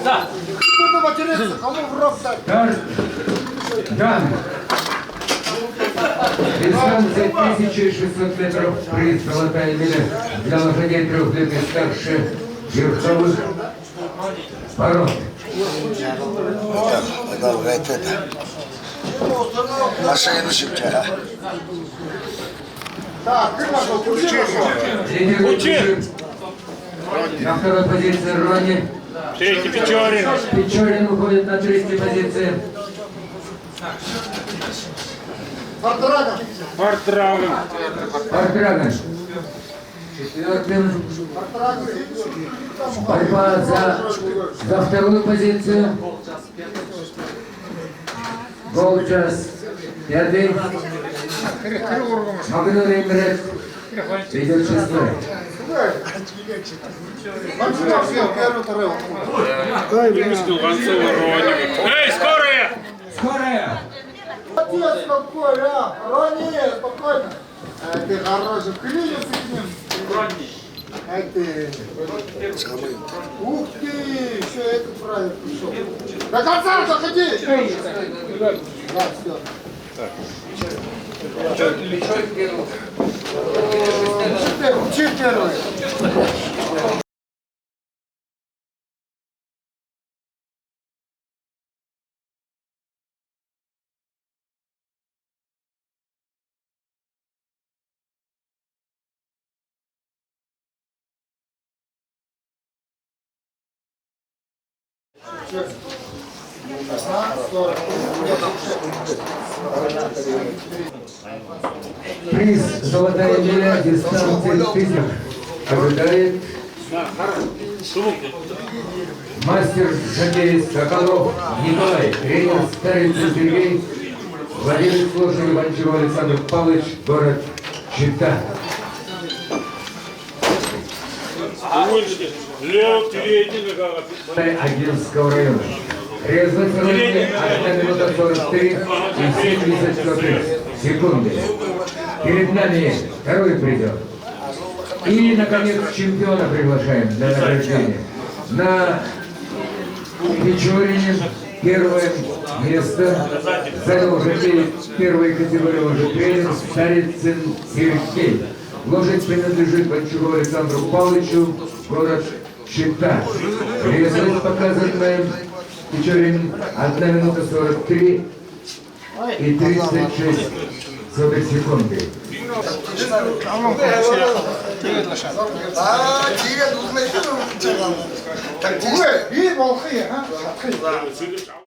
Да. Буду материться, кому в рот дать? Дан. Дистанция 1600 метров. Приз золотая медаль для лошадей 3 лет и старше верховых пород. Так, Лидер на второй позиции Рони. Третий Печорин. Печорин уходит на третьей позиции. Фортрагон. Фортрагон. Четвертым. Борьба за вторую позицию. Голчас. Пятый. Магнолий Мрет. Идет шестой. Эй, скорая! Скорая! Отец какой, а? Рони, спокойно. Ты хороший, клинил с ним. Ай ты. Ух ты, все это правильно пришел. До конца заходи. Да, все. Учи первый. Приз «Золотая медаль» дистанции 1000 ожидает мастер шагеист Соколов Николай, тренер Старицын Сергей, владелец лошади Банчаров Александр Павлович, город Чита. Лев, передний, Агинского района. Результат соревнований 1 минута 43 и 74 секунды. Перед нами второй призер. И, наконец, чемпиона приглашаем для награждения. На Печорине первое место занял лошадей первой категории лошадей Старицын Сергей. Лошадь принадлежит Банчарову Александру Павловичу, город Чита. Результат показан Печорин 1 минута 43 и 36 секунды. Так, волхи, а?